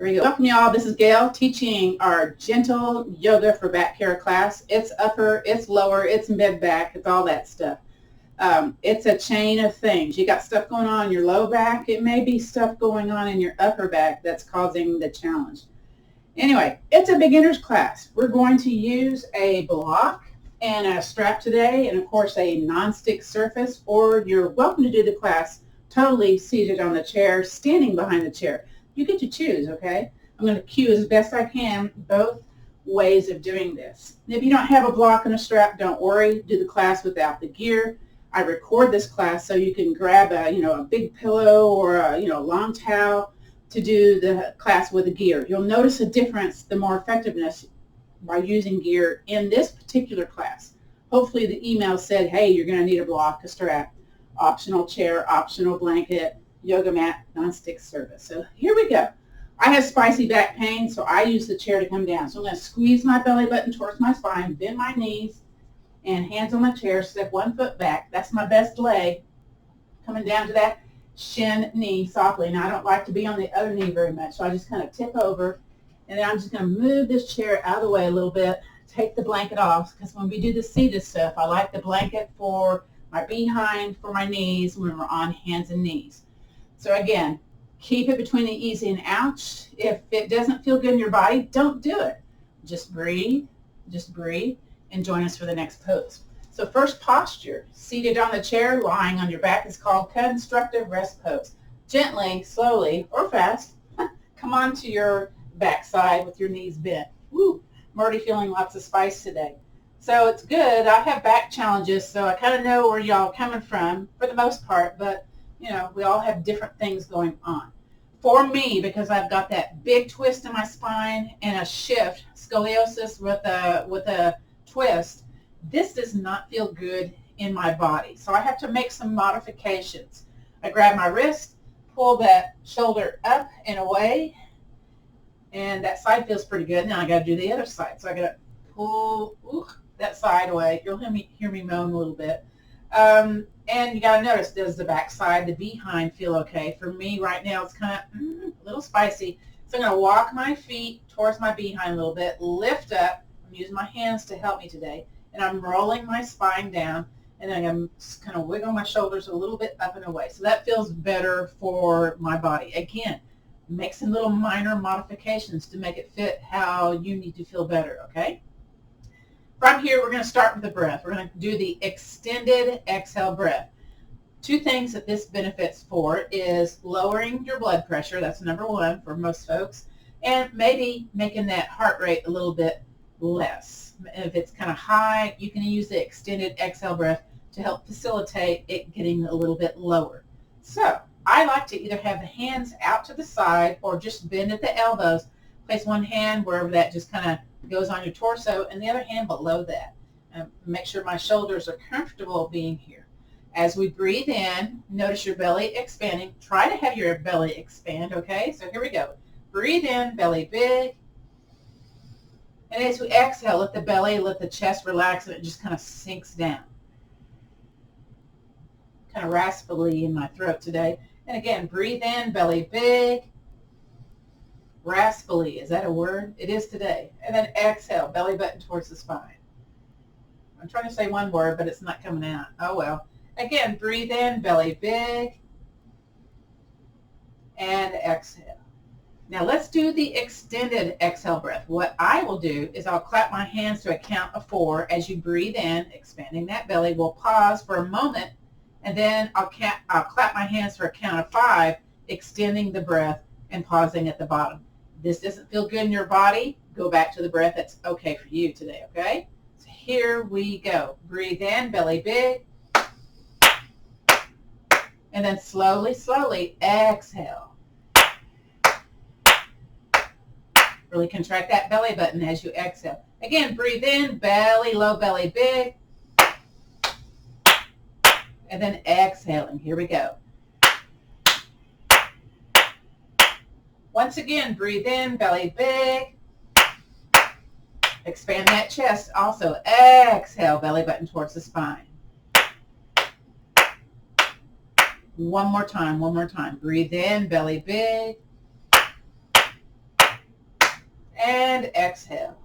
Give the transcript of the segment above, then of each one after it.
Here we go. Welcome y'all. This is Gail teaching our gentle yoga for back care class. It's upper, it's lower, it's mid back, it's all that stuff. It's a chain of things. You got stuff going on in your low back. It may be stuff going on in your upper back that's causing the challenge. Anyway, it's a beginner's class. We're going to use a block and a strap today, and of course a non-stick surface, or you're welcome to do the class totally seated on the chair, standing behind the chair. You get to choose, okay? I'm going to cue as best I can both ways of doing this. If you don't have a block and a strap, don't worry. Do the class without the gear. I record this class so you can grab a big pillow or a long towel to do the class with the gear. You'll notice a difference, the more effectiveness by using gear in this particular class. Hopefully the email said, hey, you're going to need a block, a strap, optional chair, optional blanket, yoga mat, non-stick surface. So here we go. I have spicy back pain, so I use the chair to come down. So I'm going to squeeze my belly button towards my spine, bend my knees, and hands on my chair, step 1 foot back. That's my best leg. Coming down to that shin knee softly. Now I don't like to be on the other knee very much, so I just kind of tip over, and then I'm just going to move this chair out of the way a little bit, take the blanket off, because when we do the seated stuff, I like the blanket for my behind, for my knees, when we're on hands and knees. So again, keep it between the easy and ouch. If it doesn't feel good in your body, don't do it. Just breathe, and join us for the next pose. So first posture, seated on the chair, lying on your back, is called constructive rest pose. Gently, slowly, or fast, come onto your backside with your knees bent. Woo, I'm already feeling lots of spice today. So it's good. I have back challenges, so I kind of know where y'all are coming from for the most part, but we all have different things going on. For me, because I've got that big twist in my spine and a shift, scoliosis with a twist, this does not feel good in my body. So I have to make some modifications. I grab my wrist, pull that shoulder up and away, and that side feels pretty good. Now I got to do the other side. So I got to pull that side away. You'll hear me moan a little bit. And you got to notice, does the back side, the behind, feel okay? For me right now, it's kind of a little spicy. So I'm going to walk my feet towards my behind a little bit, lift up. I'm using my hands to help me today. And I'm rolling my spine down, and then I'm just kind of wiggle my shoulders a little bit up and away. So that feels better for my body. Again, make some little minor modifications to make it fit how you need to feel better, okay? From here, we're going to start with the breath. We're going to do the extended exhale breath. 2 things that this benefits for is lowering your blood pressure. That's number 1 for most folks. And maybe making that heart rate a little bit less. If it's kind of high, you can use the extended exhale breath to help facilitate it getting a little bit lower. So I like to either have the hands out to the side or just bend at the elbows. Place one hand wherever that just kind of goes on your torso, and the other hand below that. Make sure my shoulders are comfortable being here. As we breathe in, notice your belly expanding. Try to have your belly expand, okay? So here we go. Breathe in, belly big. And as we exhale, let the belly, let the chest relax, and it just kind of sinks down. Kind of raspily in my throat today. And again, breathe in, belly big. Raspily, is that a word? It is today. And then exhale, belly button towards the spine. I'm trying to say one word, but it's not coming out. Oh well. Again, breathe in, belly big, and exhale. Now let's do the extended exhale breath. What I will do is I'll clap my hands to a count of 4 as you breathe in, expanding that belly. We'll pause for a moment, and then I'll clap my hands for a count of 5, extending the breath and pausing at the bottom. This doesn't feel good in your body, go back to the breath. That's okay for you today, okay? So here we go. Breathe in, belly big. And then slowly, slowly exhale. Really contract that belly button as you exhale. Again, breathe in, belly low, belly big. And then exhaling. Here we go. Once again, breathe in, belly big. Expand that chest. Also, exhale, belly button towards the spine. One more time. Breathe in, belly big. And exhale.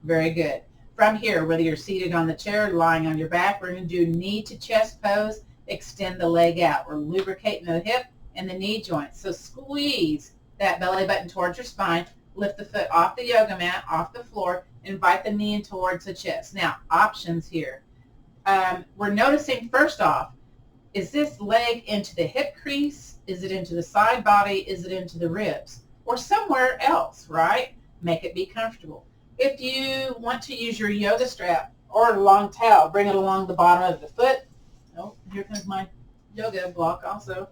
Very good. From here, whether you're seated on the chair or lying on your back, we're going to do knee to chest pose. Extend the leg out. We're lubricating the hip and the knee joints. So squeeze that belly button towards your spine. Lift the foot off the yoga mat, off the floor. Invite the knee in towards the chest. Now, options here. We're noticing first off, is this leg into the hip crease? Is it into the side body? Is it into the ribs? Or somewhere else, right? Make it be comfortable. If you want to use your yoga strap or a long towel, bring it along the bottom of the foot. Oh, here comes my yoga block also.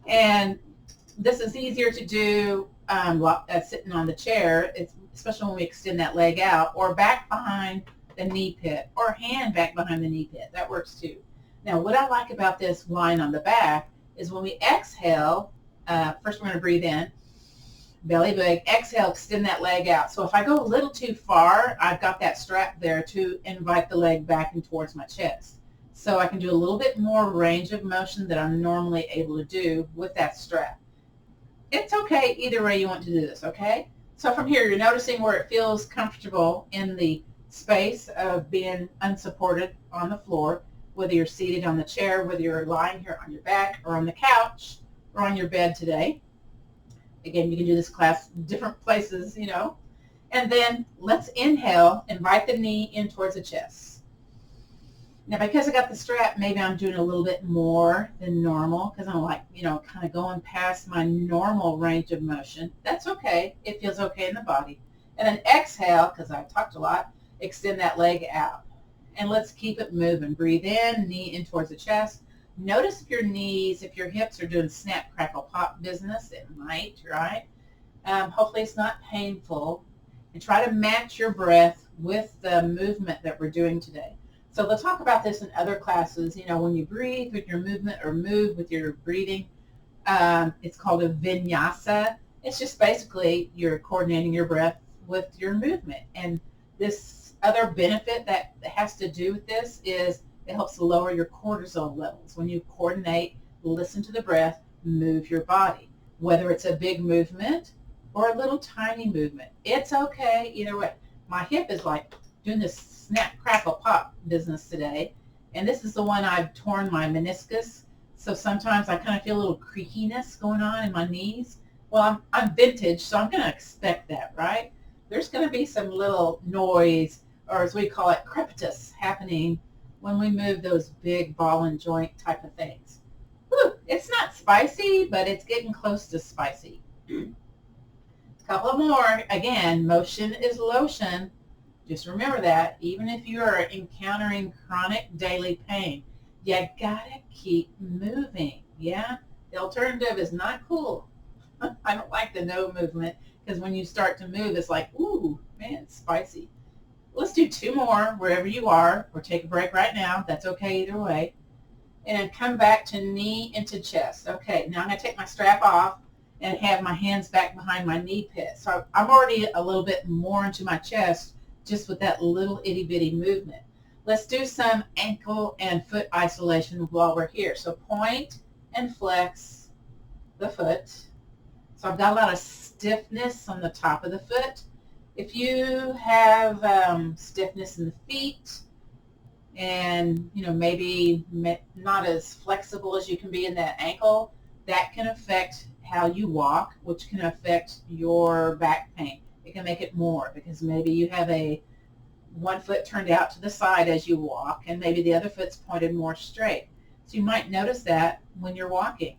And this is easier to do sitting on the chair, especially when we extend that leg out, or back behind the knee pit, or hand back behind the knee pit. That works too. Now, what I like about this lying on the back is when we exhale, first we're going to breathe in, belly big, exhale, extend that leg out. So if I go a little too far, I've got that strap there to invite the leg back and towards my chest. So I can do a little bit more range of motion than I'm normally able to do with that strap. It's okay either way you want to do this, okay? So from here, you're noticing where it feels comfortable in the space of being unsupported on the floor, whether you're seated on the chair, whether you're lying here on your back or on the couch or on your bed today. Again, you can do this class different places, you know. And then let's inhale, invite the knee in towards the chest. Now, because I got the strap, maybe I'm doing a little bit more than normal because I'm like, you know, kind of going past my normal range of motion. That's okay. It feels okay in the body. And then exhale, because I talked a lot, extend that leg out. And let's keep it moving. Breathe in, knee in towards the chest. Notice if your knees, if your hips are doing snap, crackle, pop business. It might, right? Hopefully it's not painful. And try to match your breath with the movement that we're doing today. So they'll talk about this in other classes. You know, when you breathe with your movement or move with your breathing, it's called a vinyasa. It's just basically you're coordinating your breath with your movement. And this other benefit that has to do with this is it helps to lower your cortisol levels. When you coordinate, listen to the breath, move your body, whether it's a big movement or a little tiny movement. It's okay either way. My hip is like doing this snap, crackle, pop business today. And this is the one I've torn my meniscus. So sometimes I kind of feel a little creakiness going on in my knees. Well, I'm vintage, so I'm going to expect that, right? There's going to be some little noise, or as we call it, crepitus, happening when we move those big ball and joint type of things. Whew, it's not spicy, but it's getting close to spicy. A couple more. Again, motion is lotion. Just remember that. Even if you are encountering chronic daily pain, you gotta keep moving, yeah? The alternative is not cool. I don't like the no movement because when you start to move, it's like, ooh, man, it's spicy. Let's do two more wherever you are, or take a break right now. That's okay either way. And then come back to knee into chest. Okay, now I'm going to take my strap off and have my hands back behind my knee pit. So I'm already a little bit more into my chest just with that little itty bitty movement. Let's do some ankle and foot isolation while we're here. So point and flex the foot. So I've got a lot of stiffness on the top of the foot. If you have stiffness in the feet and, you know, maybe not as flexible as you can be in that ankle, that can affect how you walk, which can affect your back pain. It can make it more because maybe you have one foot turned out to the side as you walk and maybe the other foot's pointed more straight. So you might notice that when you're walking.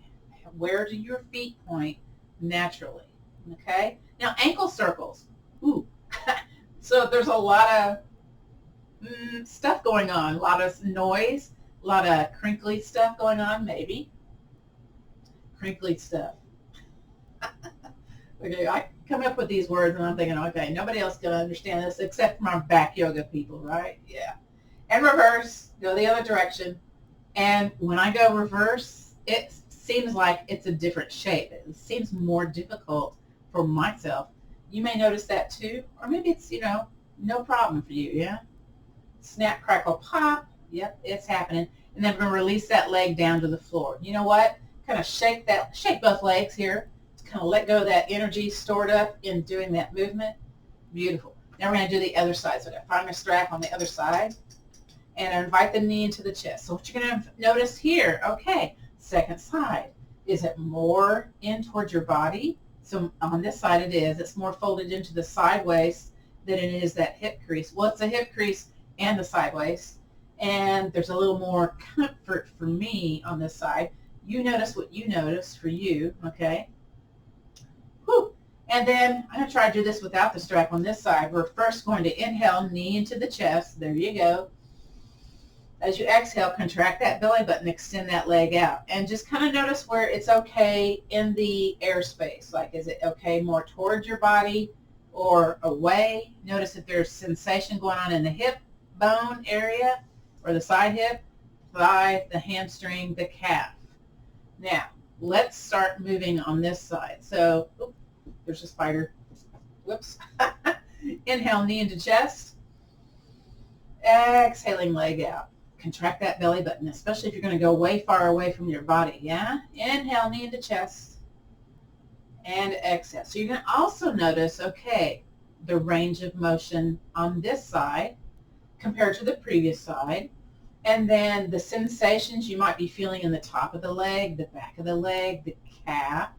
Where do your feet point naturally? Okay? Now, ankle circles. Ooh. So there's a lot of stuff going on, a lot of noise, a lot of crinkly stuff going on, maybe. Crinkly stuff. Okay, I come up with these words and I'm thinking, okay, nobody else can understand this except for my back yoga people, right? Yeah. And reverse, go the other direction. And when I go reverse, it seems like it's a different shape. It seems more difficult for myself. You may notice that too, or maybe it's, you know, no problem for you, yeah? Snap, crackle, pop. Yep, it's happening. And then we're going to release that leg down to the floor. You know what? kind of shake both legs here. Just kind of let go of that energy stored up in doing that movement. Beautiful. Now we're going to do the other side. So I'm going to find my strap on the other side and invite the knee into the chest. So what you're going to notice here, okay, second side. Is it more in towards your body? So on this side it is. It's more folded into the sideways than it is that hip crease. Well, it's a hip crease and the sideways. And there's a little more comfort for me on this side. You notice what you notice for you, okay? Whew. And then I'm going to try to do this without the strap on this side. We're first going to inhale, knee into the chest. There you go. As you exhale, contract that belly button, extend that leg out. And just kind of notice where it's okay in the airspace. Like, is it okay more towards your body or away? Notice if there's sensation going on in the hip bone area or the side hip, thigh, the hamstring, the calf. Now, let's start moving on this side. So, oops, there's a spider. Whoops. Inhale, knee into chest. Exhaling, leg out. Contract that belly button, especially if you're going to go way far away from your body, yeah? Inhale, knee into chest. And exhale. So you're going to also notice, okay, the range of motion on this side compared to the previous side. And then the sensations you might be feeling in the top of the leg, the back of the leg, the calf,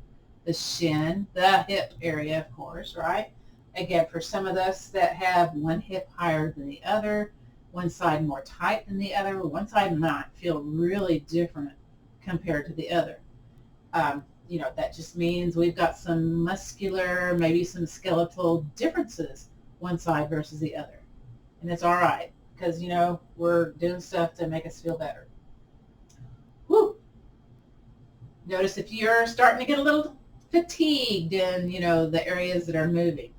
the shin, the hip area, of course, right? Again, for some of us that have one hip higher than the other, one side more tight than the other, one side might feel really different compared to the other. You know, that just means we've got some muscular, maybe some skeletal differences, one side versus the other. And it's all right, because, you know, we're doing stuff to make us feel better. Woo! Notice if you're starting to get a little fatigued in, you know, the areas that are moving.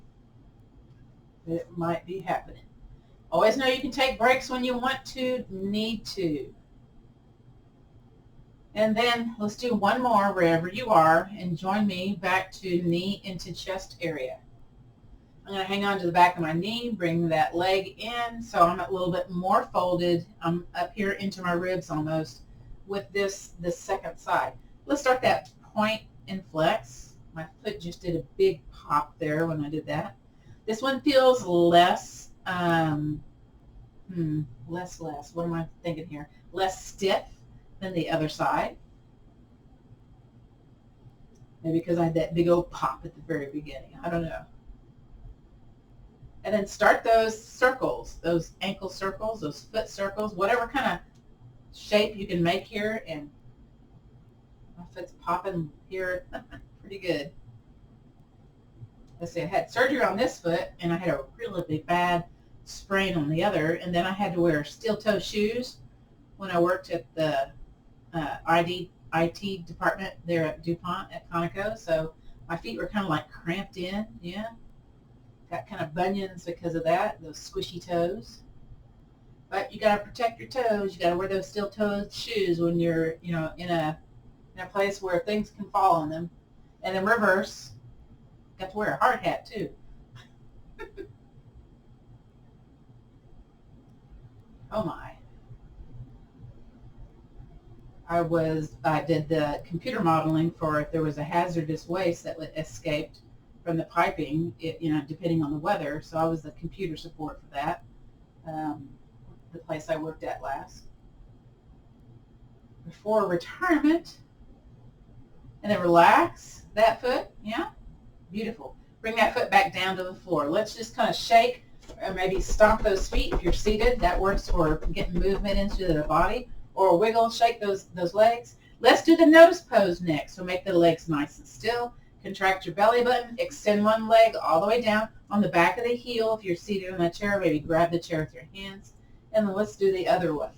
It might be happening. Always know you can take breaks when you want to, need to. And then let's do one more wherever you are and join me back to knee into chest area. I'm going to hang on to the back of my knee, bring that leg in so I'm a little bit more folded. I'm up here into my ribs almost with this second side. Let's start that point and flex. My foot just did a big pop there when I did that. This one feels less, what am I thinking here? Less stiff than the other side. Maybe because I had that big old pop at the very beginning. I don't know. And then start those circles, those ankle circles, those foot circles, whatever kind of shape you can make here. And my foot's popping here pretty good. Let's see, I had surgery on this foot, and I had a really bad sprain on the other, and then I had to wear steel-toe shoes when I worked at the IT department there at DuPont at Conoco, so my feet were kind of like cramped in, yeah. Got kind of bunions because of that, those squishy toes. But you got to protect your toes. You got to wear those steel-toed shoes when you're, you know, in a place where things can fall on them. And then reverse. Got to wear a hard hat too. Oh my. I did the computer modeling for if there was a hazardous waste that escaped from the piping, you know, depending on the weather. So I was the computer support for that, the place I worked at last. Before retirement. And then relax that foot, yeah. Beautiful. Bring that foot back down to the floor. Let's just kind of shake or maybe stomp those feet if you're seated. That works for getting movement into the body. Or wiggle, shake those legs. Let's do the notice pose next. So make the legs nice and still. Contract your belly button. Extend one leg all the way down on the back of the heel. If you're seated in a chair, maybe grab the chair with your hands. And then let's do the other one.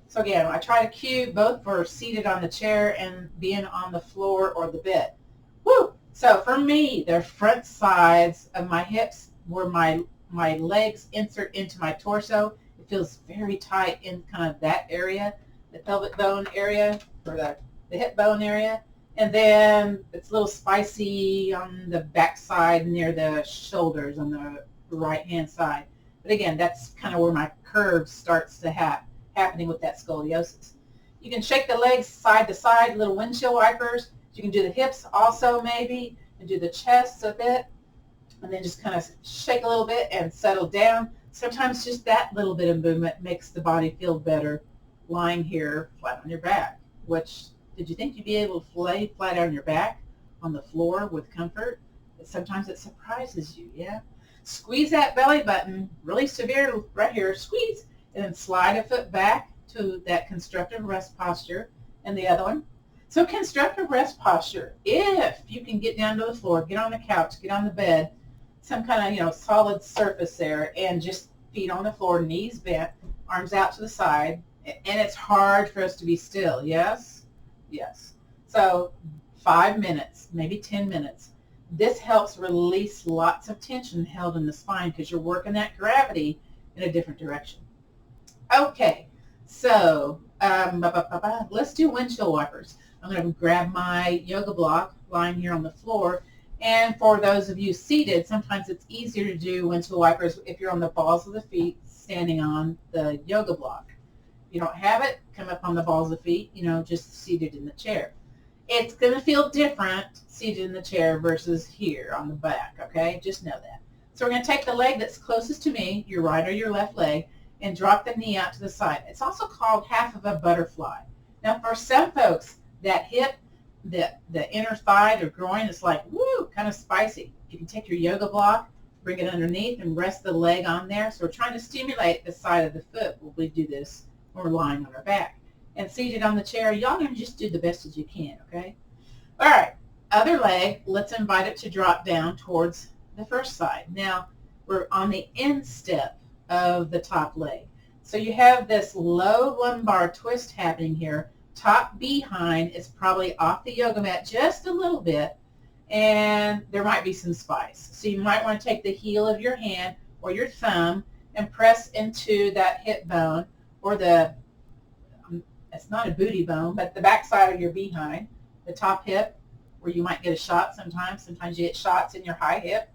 So again, I try to cue both for seated on the chair and being on the floor or the bed. Woo! So for me, the front sides of my hips where my legs insert into my torso. It feels very tight in kind of that area, the pelvic bone area or the hip bone area. And then it's a little spicy on the back side near the shoulders on the right-hand side. But again, that's kind of where my curve starts to happening with that scoliosis. You can shake the legs side to side, little windshield wipers. You can do the hips also maybe, and do the chest a bit, and then just kind of shake a little bit and settle down. Sometimes just that little bit of movement makes the body feel better lying here flat on your back. Which, did you think you'd be able to lay flat on your back on the floor with comfort? Sometimes it surprises you, yeah? Squeeze that belly button really severe right here, squeeze, and then slide a foot back to that constructive rest posture, and the other one. So constructive rest posture, if you can get down to the floor, get on the couch, get on the bed, some kind of, solid surface there, and just feet on the floor, knees bent, arms out to the side, and it's hard for us to be still, yes? Yes. So 5 minutes, maybe 10 minutes. This helps release lots of tension held in the spine because you're working that gravity in a different direction. Okay, so let's do windshield wipers. I'm going to grab my yoga block lying here on the floor. And for those of you seated, sometimes it's easier to do windshield wipers if you're on the balls of the feet standing on the yoga block. If you don't have it, come up on the balls of the feet, just seated in the chair. It's going to feel different seated in the chair versus here on the back, okay? Just know that. So we're going to take the leg that's closest to me, your right or your left leg, and drop the knee out to the side. It's also called half of a butterfly. Now, for some folks, that hip, the inner thigh, the groin is like, woo, kind of spicy. You can take your yoga block, bring it underneath, and rest the leg on there. So we're trying to stimulate the side of the foot when we do this when we're lying on our back. And seated on the chair, y'all going to just do the best as you can, okay? All right, other leg, let's invite it to drop down towards the first side. Now, we're on the instep of the top leg. So you have this low lumbar twist happening here. Top behind is probably off the yoga mat just a little bit, and there might be some spice. So you might want to take the heel of your hand or your thumb and press into that hip bone, or it's not a booty bone, but the back side of your behind, the top hip, where you might get a shot sometimes. Sometimes you get shots in your high hip.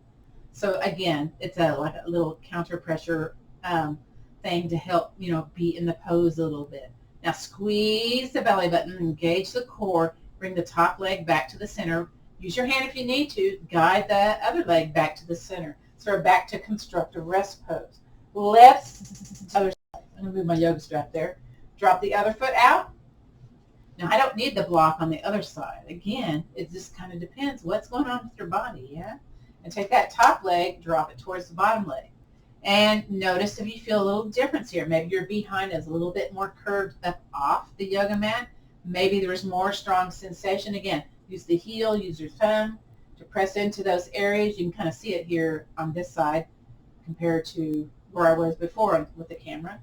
So again, it's like a little counter pressure thing to help, be in the pose a little bit. Now squeeze the belly button, engage the core, bring the top leg back to the center. Use your hand if you need to, guide the other leg back to the center. So we're back to constructive rest pose. Left, other side. I'm going to move my yoga strap there. Drop the other foot out. Now I don't need the block on the other side. Again, it just kind of depends what's going on with your body, yeah? And take that top leg, drop it towards the bottom leg. And notice if you feel a little difference here. Maybe your behind is a little bit more curved up off the yoga mat. Maybe there's more strong sensation. Again, use the heel, use your thumb to press into those areas. You can kind of see it here on this side compared to where I was before with the camera.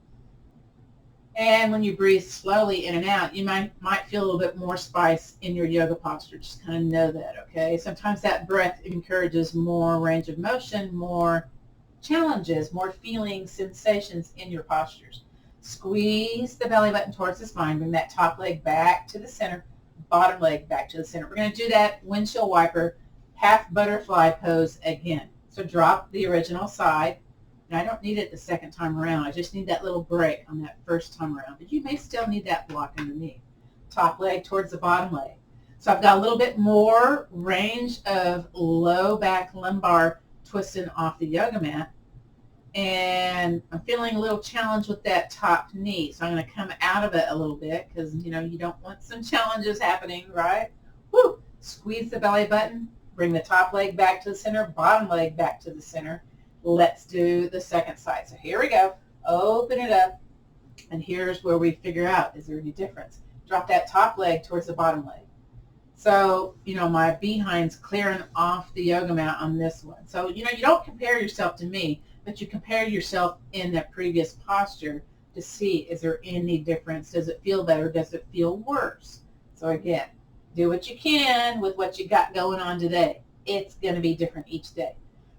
And when you breathe slowly in and out, you might feel a little bit more spice in your yoga posture. Just kind of know that, okay? Sometimes that breath encourages more range of motion, more challenges, more feelings, sensations in your postures. Squeeze the belly button towards the spine. Bring that top leg back to the center, bottom leg back to the center. We're going to do that windshield wiper half butterfly pose again. So drop the original side. And I don't need it the second time around. I just need that little break on that first time around. But you may still need that block underneath. Top leg towards the bottom leg. So I've got a little bit more range of low back lumbar twisting off the yoga mat. And I'm feeling a little challenge with that top knee. So I'm going to come out of it a little bit because, you don't want some challenges happening, right? Woo! Squeeze the belly button. Bring the top leg back to the center, bottom leg back to the center. Let's do the second side. So here we go. Open it up. And here's where we figure out, is there any difference? Drop that top leg towards the bottom leg. So, my behind's clearing off the yoga mat on this one. So, you don't compare yourself to me, but you compare yourself in that previous posture to see, is there any difference? Does it feel better? Does it feel worse? So again, do what you can with what you got going on today. It's going to be different each day.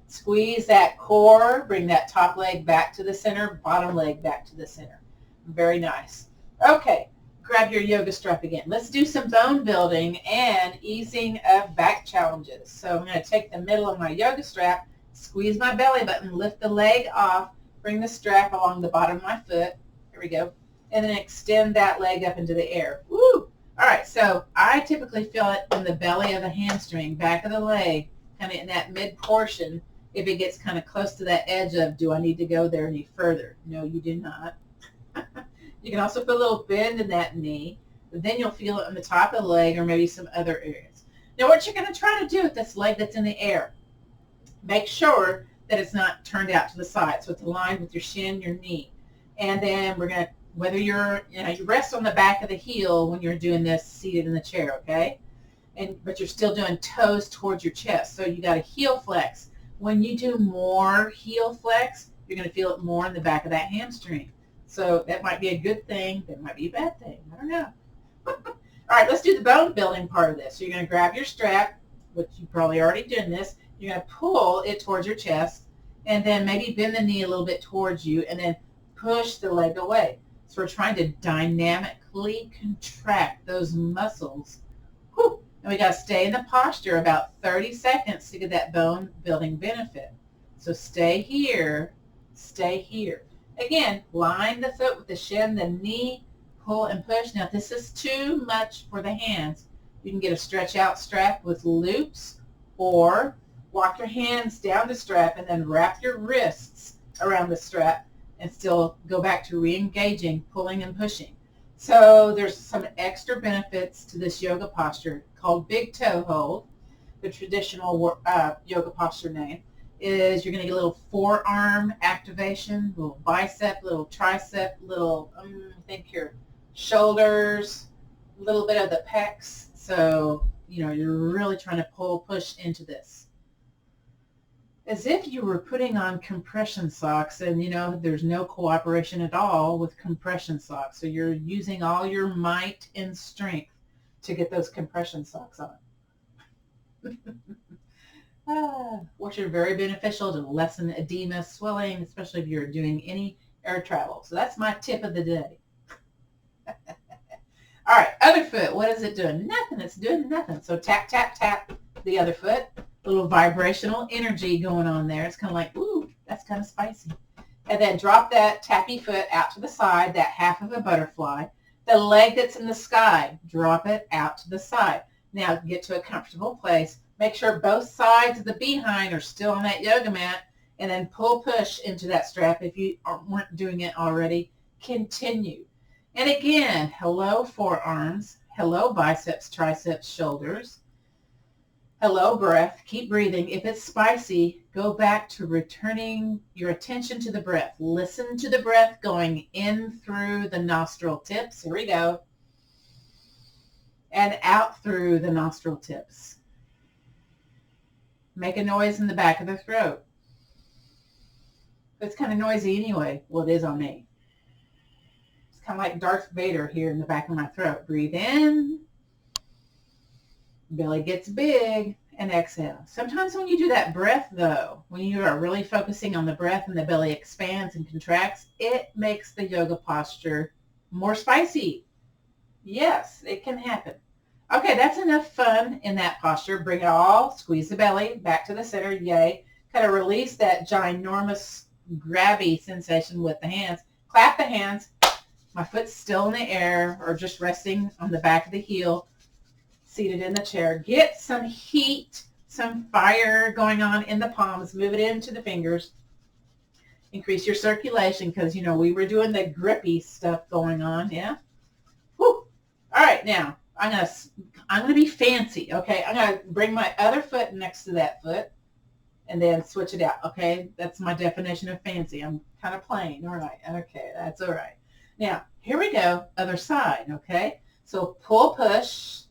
Squeeze that core, bring that top leg back to the center, bottom leg back to the center. Very nice. Okay, grab your yoga strap again. Let's do some bone building and easing of back challenges. So I'm going to take the middle of my yoga strap, squeeze my belly button, lift the leg off, bring the strap along the bottom of my foot. Here we go. and then extend that leg up into the air. Woo! All right, so I typically feel it in the belly of the hamstring, back of the leg, kind of in that mid portion. If it gets kind of close to that edge of, do I need to go there any further? No, you do not. You can also feel a little bend in that knee, but then you'll feel it on the top of the leg or maybe some other areas. Now what you're going to try to do with this leg that's in the air, make sure that it's not turned out to the side, so it's aligned with your shin, your knee. And then we're going to, whether you're, you rest on the back of the heel when you're doing this seated in the chair, okay? But you're still doing toes towards your chest, so you got a heel flex. When you do more heel flex, you're going to feel it more in the back of that hamstring. So that might be a good thing. That might be a bad thing. I don't know. All right, let's do the bone building part of this. So you're going to grab your strap, which you probably already did this. You're going to pull it towards your chest, and then maybe bend the knee a little bit towards you, and then push the leg away. So we're trying to dynamically contract those muscles. Whew. And we got to stay in the posture about 30 seconds to get that bone building benefit. So stay here, stay here. Again, line the foot with the shin, the knee, pull and push. Now, if this is too much for the hands, you can get a stretch out strap with loops, or walk your hands down the strap and then wrap your wrists around the strap and still go back to re-engaging, pulling and pushing. So there's some extra benefits to this yoga posture called big toe hold. The traditional yoga posture name is you're going to get a little forearm activation, little bicep, little tricep, little, think your shoulders, a little bit of the pecs. So, you're really trying to push into this. As if you were putting on compression socks, and there's no cooperation at all with compression socks. So you're using all your might and strength to get those compression socks on. Which are very beneficial to lessen edema, swelling, especially if you're doing any air travel. So that's my tip of the day. All right, other foot, what is it doing? Nothing. It's doing nothing. So tap, tap, tap the other foot. Little vibrational energy going on there. It's kind of like, ooh, that's kind of spicy. And then drop that tappy foot out to the side, that half of a butterfly. The leg that's in the sky, drop it out to the side. Now get to a comfortable place. Make sure both sides of the behind are still on that yoga mat, and then pull push into that strap if you weren't doing it already. Continue. And again, hello forearms, hello biceps, triceps, shoulders. Hello, breath. Keep breathing. If it's spicy, go back to returning your attention to the breath. Listen to the breath going in through the nostril tips. Here we go. And out through the nostril tips. Make a noise in the back of the throat. It's kind of noisy anyway. Well, it is on me. It's kind of like Darth Vader here in the back of my throat. Breathe in. Belly gets big, and exhale. Sometimes when you do that breath, though, when you are really focusing on the breath and the belly expands and contracts, it makes the yoga posture more spicy. Yes, it can happen. Okay, that's enough fun in that posture. Bring it all, squeeze the belly back to the center, yay. Kind of release that ginormous grabby sensation with the hands. Clap the hands. My foot's still in the air or just resting on the back of the heel. Seated in the chair. Get some heat, some fire going on in the palms. Move it into the fingers. Increase your circulation because, we were doing the grippy stuff going on, yeah? Whew. All right, now, I'm gonna be fancy, okay? I'm going to bring my other foot next to that foot and then switch it out, okay? That's my definition of fancy. I'm kind of plain, all right? Okay, that's all right. Now, here we go, other side, okay? So pull, push.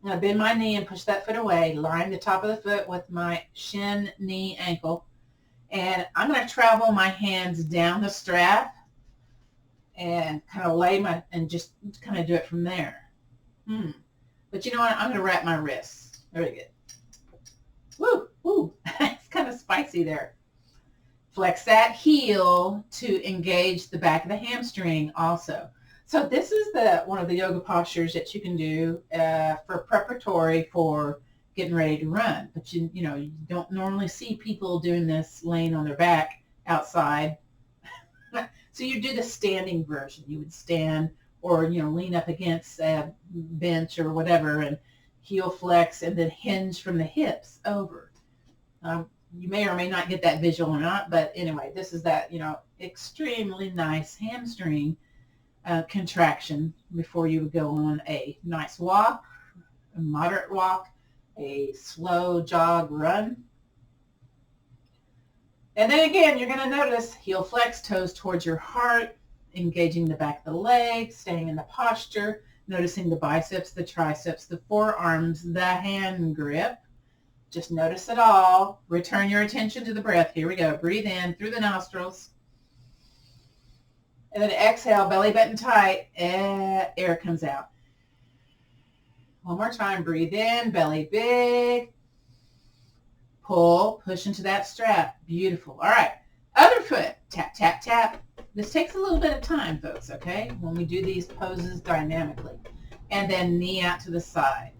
I'm going to bend my knee and push that foot away. Line the top of the foot with my shin, knee, ankle. And I'm going to travel my hands down the strap and kind of and just kind of do it from there. But you know what? I'm going to wrap my wrists. Very good. Woo, woo. It's kind of spicy there. Flex that heel to engage the back of the hamstring also. So this is one of the yoga postures that you can do for preparatory for getting ready to run. But you don't normally see people doing this laying on their back outside. So you do the standing version. You would stand or, lean up against a bench or whatever and heel flex and then hinge from the hips over. You may or may not get that visual or not, but anyway, this is that, extremely nice hamstring contraction before you would go on a nice walk, a moderate walk, a slow jog run. And then again, you're going to notice heel flex, toes towards your heart, engaging the back of the leg, staying in the posture, noticing the biceps, the triceps, the forearms, the hand grip. Just notice it all. Return your attention to the breath. Here we go. Breathe in through the nostrils. And then exhale, belly button tight. Air comes out. One more time. Breathe in, belly big. Pull, push into that strap. Beautiful. All right. Other foot. Tap, tap, tap. This takes a little bit of time, folks, okay, when we do these poses dynamically. And then knee out to the side.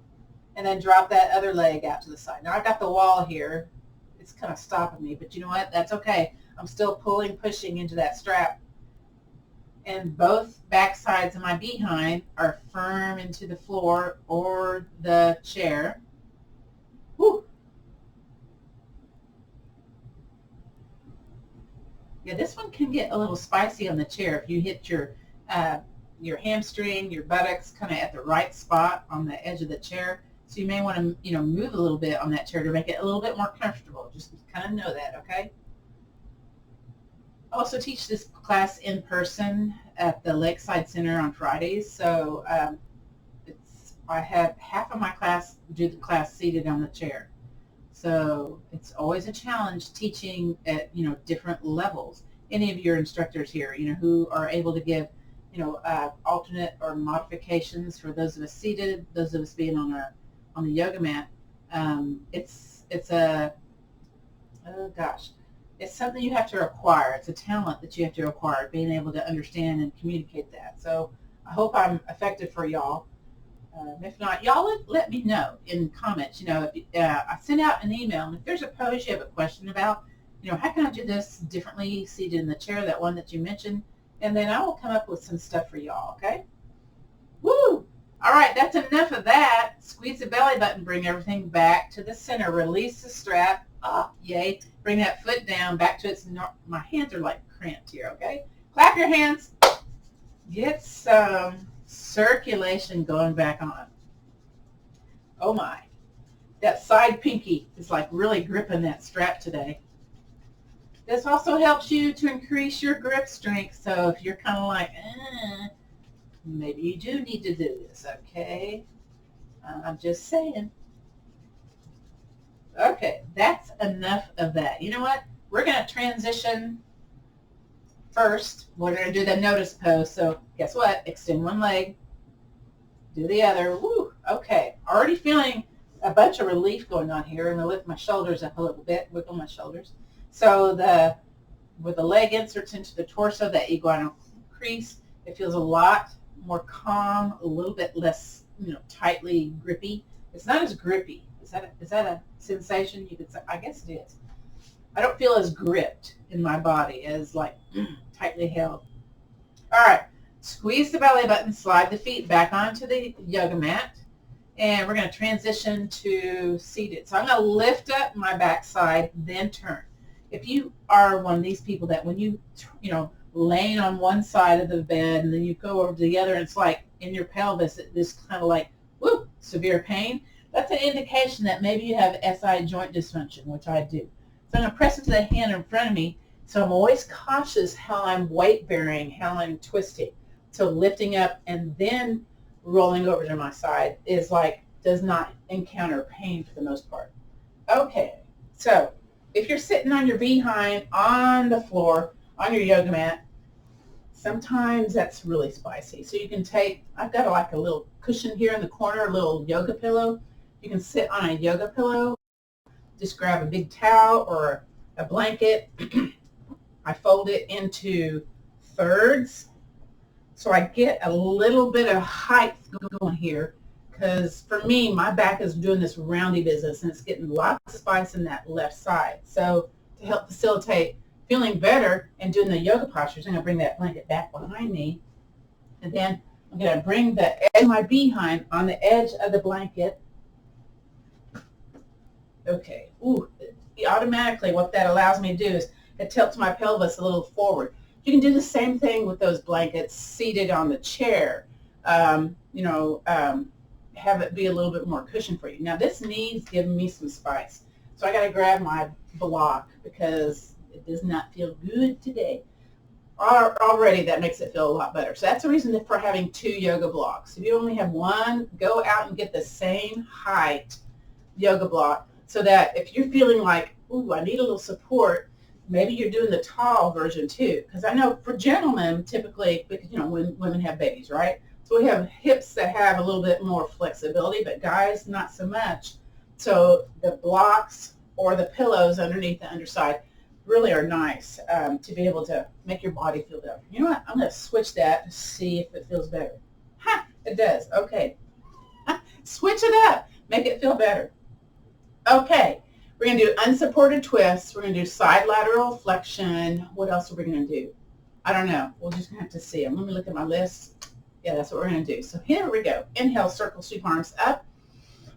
And then drop that other leg out to the side. Now I've got the wall here. It's kind of stopping me, but you know what? That's okay. I'm still pulling, pushing into that strap. And both back sides of my behind are firm into the floor or the chair. Whew. Yeah, this one can get a little spicy on the chair if you hit your hamstring, your buttocks kind of at the right spot on the edge of the chair. So you may want to, move a little bit on that chair to make it a little bit more comfortable. Just kind of know that, okay? I also teach this class in person at the Lakeside Center on Fridays. So I have half of my class do the class seated on the chair. So it's always a challenge teaching at, different levels. Any of your instructors here, who are able to give, alternate or modifications for those of us seated, those of us being on the yoga mat. It's something you have to acquire. It's a talent that you have to acquire, being able to understand and communicate that. So I hope I'm effective for y'all. If not, y'all let me know in comments. I send out an email, and if there's a pose you have a question about, how can I do this differently seated in the chair, that one that you mentioned, and then I will come up with some stuff for y'all, okay? Woo! All right, that's enough of that. Squeeze the belly button, bring everything back to the center, release the strap. Yay. Bring that foot down back to its, my hands are like cramped here, okay? Clap your hands. Get some circulation going back on. Oh my. That side pinky is like really gripping that strap today. This also helps you to increase your grip strength. So if you're kind of like, maybe you do need to do this, okay? I'm just saying. Okay, that's enough of that. You know what? We're going to transition first. We're going to do the notice pose. So guess what? Extend one leg. Do the other. Woo. Okay. Already feeling a bunch of relief going on here. I'm going to lift my shoulders up a little bit. Wiggle my shoulders. So with the leg inserts into the torso, that iguanal crease, it feels a lot more calm, a little bit less, tightly grippy. It's not as grippy. Is that a sensation? You could say, I guess it is. I don't feel as gripped in my body as like tightly held. All right. Squeeze the belly button, slide the feet back onto the yoga mat, and we're going to transition to seated. So I'm going to lift up my backside, then turn. If you are one of these people that when you, laying on one side of the bed and then you go over to the other and it's like in your pelvis, this kind of like, whoo, severe pain, that's an indication that maybe you have SI joint dysfunction, which I do. So I'm going to press into the hand in front of me. So I'm always cautious how I'm weight bearing, how I'm twisting. So lifting up and then rolling over to my side is like, does not encounter pain for the most part. Okay, so if you're sitting on your behind on the floor, on your yoga mat, sometimes that's really spicy. So you can take, I've got like a little cushion here in the corner, a little yoga pillow. You can sit on a yoga pillow. Just grab a big towel or a blanket. I fold it into thirds. So I get a little bit of height going here because for me, my back is doing this roundy business and it's getting lots of spice in that left side. So to help facilitate feeling better and doing the yoga postures, I'm going to bring that blanket back behind me. And then I'm going to bring the edge of my behind on the edge of the blanket. Okay. Ooh, automatically what that allows me to do is it tilts my pelvis a little forward. You can do the same thing with those blankets seated on the chair. Have it be a little bit more cushion for you. Now this knee's giving me some spice. So I got to grab my block because it does not feel good today. Already that makes it feel a lot better. So that's the reason for having 2 yoga blocks. If you only have one, go out and get the same height yoga block so that if you're feeling like, ooh, I need a little support, maybe you're doing the tall version too. Because I know for gentlemen, typically, because when women have babies, right? So we have hips that have a little bit more flexibility, but guys, not so much. So the blocks or the pillows underneath the underside really are nice to be able to make your body feel better. You know what? I'm going to switch that to see if it feels better. Ha! It does. Okay. Switch it up. Make it feel better. Okay. We're going to do unsupported twists. We're going to do side lateral flexion. What else are we going to do? I don't know. We're just going to have to see them. Let me look at my list. Yeah, that's what we're going to do. So here we go. Inhale, circle, sweep arms up.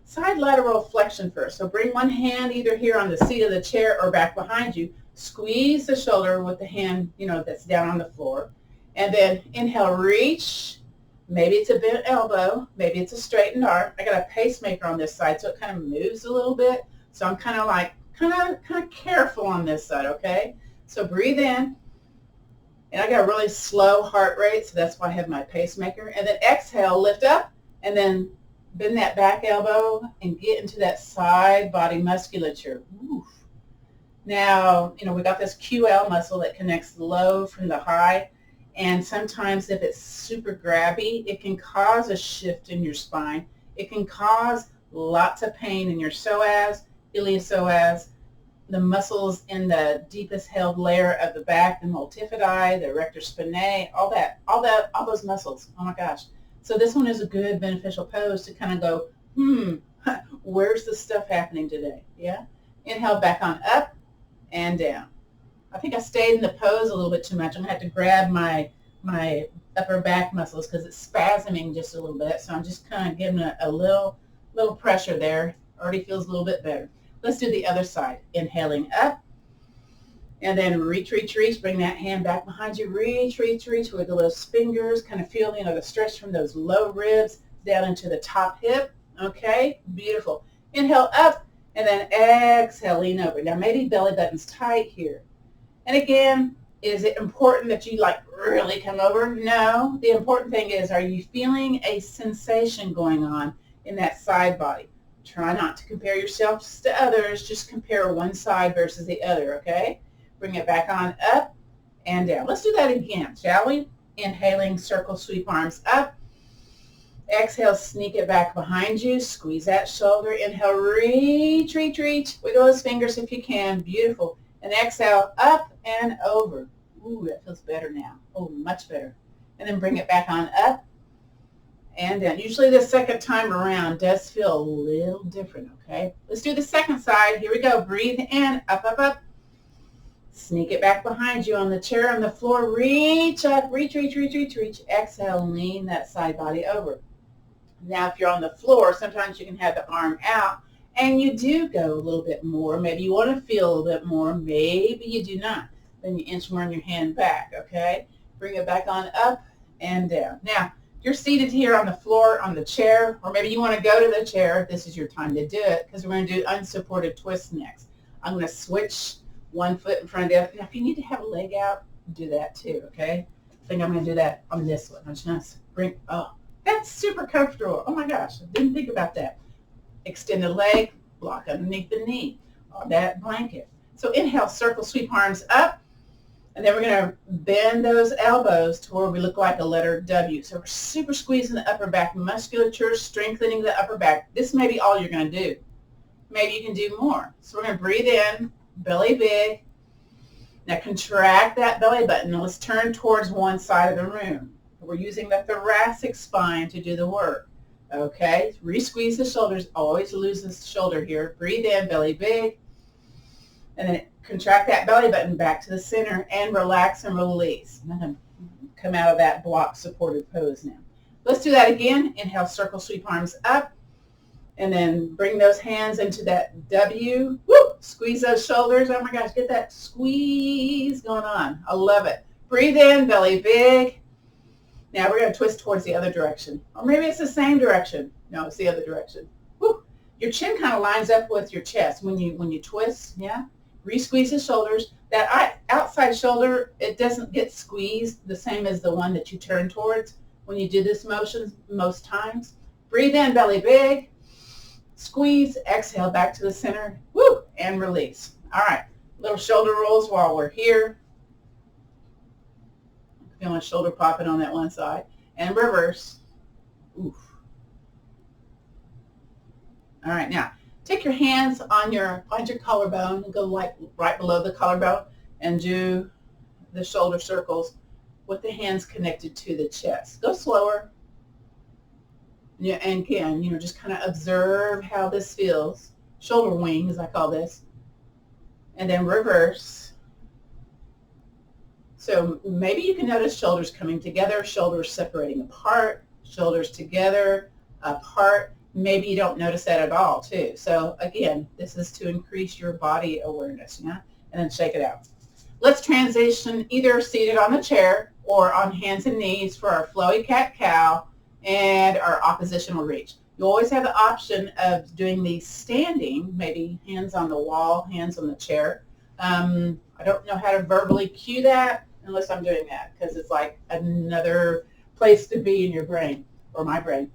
Side lateral flexion first. So bring one hand either here on the seat of the chair or back behind you. Squeeze the shoulder with the hand, that's down on the floor. And then inhale, reach. Maybe it's a bent elbow. Maybe it's a straightened arm. I got a pacemaker on this side, so it kind of moves a little bit. So I'm kind of careful on this side, okay? So breathe in. And I got a really slow heart rate, so that's why I have my pacemaker. And then exhale, lift up, and then bend that back elbow and get into that side body musculature. Oof. Now, we got this QL muscle that connects the low from the high. And sometimes if it's super grabby, it can cause a shift in your spine. It can cause lots of pain in your psoas, iliopsoas, the muscles in the deepest held layer of the back, the multifidi, the rectus spinae, all those muscles. Oh my gosh. So this one is a good beneficial pose to kind of go, where's the stuff happening today? Yeah. Inhale back on up and down. I think I stayed in the pose a little bit too much. I'm going to have to grab my upper back muscles because it's spasming just a little bit. So I'm just kind of giving a little pressure there. Already feels a little bit better. Let's do the other side. Inhaling up. And then reach, reach, reach. Bring that hand back behind you. Reach, reach, reach. Wiggle those fingers. Kind of feel, the stretch from those low ribs down into the top hip. Okay, beautiful. Inhale up. And then exhale, lean over. Now maybe belly button's tight here. And again, is it important that you really come over? No. The important thing is, are you feeling a sensation going on in that side body? Try not to compare yourselves to others. Just compare one side versus the other, okay? Bring it back on up and down. Let's do that again, shall we? Inhaling, circle, sweep arms up. Exhale, sneak it back behind you. Squeeze that shoulder. Inhale, reach, reach, reach. Wiggle those fingers if you can. Beautiful. And exhale, up and over. Ooh, that feels better now. Oh, much better. And then bring it back on up and down. Usually the second time around does feel a little different, okay? Let's do the second side. Here we go. Breathe in, up, up, up. Sneak it back behind you on the chair, on the floor. Reach up, reach, reach, reach, reach, reach. Exhale, lean that side body over. Now, if you're on the floor, sometimes you can have the arm out, and you do go a little bit more. Maybe you want to feel a little bit more. Maybe you do not. Then you inch more in your hand back, okay? Bring it back on up and down. Now, you're seated here on the floor, on the chair, or maybe you want to go to the chair. This is your time to do it because we're going to do unsupported twists next. I'm going to switch one foot in front of the other. Now, if you need to have a leg out, do that too, okay? I think I'm going to do that on this one. I'm just going to bring, oh, that's super comfortable. Oh my gosh, I didn't think about that. Extend the leg, block underneath the knee on that blanket. So inhale, circle, sweep arms up. And then we're going to bend those elbows to where we look like a letter W. So we're super squeezing the upper back musculature, strengthening the upper back. This may be all you're going to do. Maybe you can do more. So we're going to breathe in, belly big. Now contract that belly button. Now let's turn towards one side of the room. We're using the thoracic spine to do the work. Okay, re-squeeze the shoulders. Always lose the shoulder here. Breathe in, belly big. And then contract that belly button back to the center and relax and release. I'm going to come out of that block supported pose now. Let's do that again. Inhale, circle sweep arms up. And then bring those hands into that W. Woo! Squeeze those shoulders. Oh my gosh, get that squeeze going on. I love it. Breathe in, belly big. Now we're going to twist towards the other direction. Or maybe it's the same direction. No, it's the other direction. Woo! Your chin kind of lines up with your chest when you twist, yeah? Re-squeeze the shoulders. That outside shoulder, it doesn't get squeezed the same as the one that you turn towards when you do this motion most times. Breathe in, belly big. Squeeze, exhale back to the center, woo, and release. All right, little shoulder rolls while we're here. Feel my shoulder popping on that one side. And reverse. Oof. All right, now take your hands on your collarbone and go like right below the collarbone and do the shoulder circles with the hands connected to the chest. Go slower. Yeah, and again, just kind of observe how this feels. Shoulder wing, as I call this. And then reverse. So maybe you can notice shoulders coming together, shoulders separating apart, shoulders together, apart. Maybe you don't notice that at all, too. So again, this is to increase your body awareness, yeah? And then shake it out. Let's transition either seated on the chair or on hands and knees for our flowy cat-cow and our oppositional reach. You always have the option of doing these standing, maybe hands on the wall, hands on the chair. I don't know how to verbally cue that unless I'm doing that because it's like another place to be in your brain or my brain.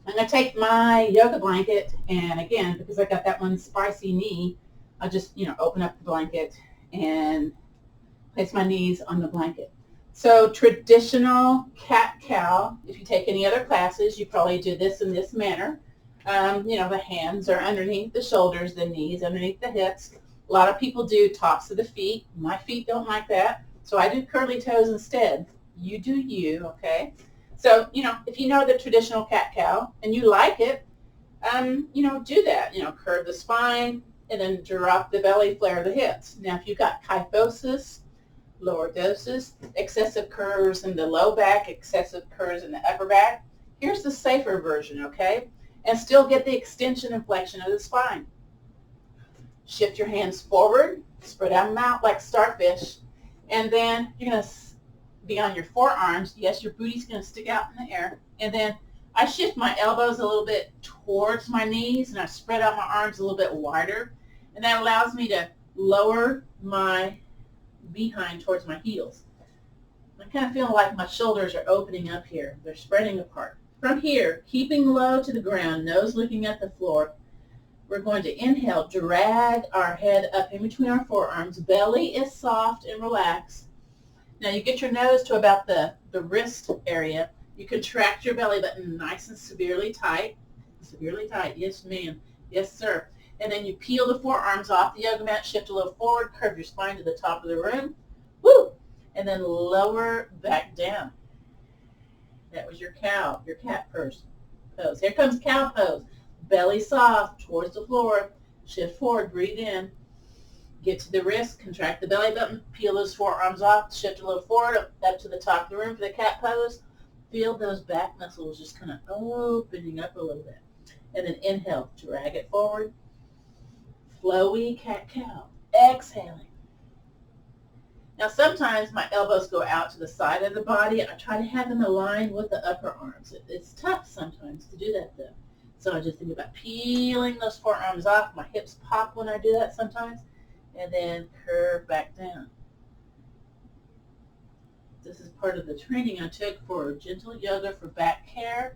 I'm going to take my yoga blanket and again, because I got that one spicy knee, I'll just, open up the blanket and place my knees on the blanket. So traditional cat-cow, if you take any other classes, you probably do this in this manner. The hands are underneath the shoulders, the knees underneath the hips. A lot of people do tops of the feet. My feet don't like that, so I do curly toes instead. You do you, okay? So, if you know the traditional cat-cow and you like it, do that. Curve the spine and then drop the belly, flare the hips. Now, if you've got kyphosis, lordosis, excessive curves in the low back, excessive curves in the upper back. Here's the safer version, okay? And still get the extension and flexion of the spine. Shift your hands forward, spread out them out like starfish, and then you're going to be on your forearms. Yes, your booty's going to stick out in the air. And then I shift my elbows a little bit towards my knees, and I spread out my arms a little bit wider. And that allows me to lower my behind towards my heels. I kind of feel like my shoulders are opening up here. They're spreading apart. From here, keeping low to the ground, nose looking at the floor, we're going to inhale, drag our head up in between our forearms. Belly is soft and relaxed. Now you get your nose to about the wrist area. You contract your belly button nice and severely tight. Severely tight. Yes, ma'am. Yes, sir. And then you peel the forearms off the yoga mat, shift a little forward, curve your spine to the top of the room. Woo! And then lower back down. That was your cow, your cat pose. Here comes cow pose. Belly soft towards the floor. Shift forward, breathe in. Get to the wrist, contract the belly button, peel those forearms off, shift a little forward, up to the top of the room for the cat pose. Feel those back muscles just kind of opening up a little bit. And then inhale, drag it forward. Flowy cat-cow. Exhaling. Now sometimes my elbows go out to the side of the body. I try to have them aligned with the upper arms. It's tough sometimes to do that though. So I just think about peeling those forearms off. My hips pop when I do that sometimes. And then curve back down. This is part of the training I took for gentle yoga for back care.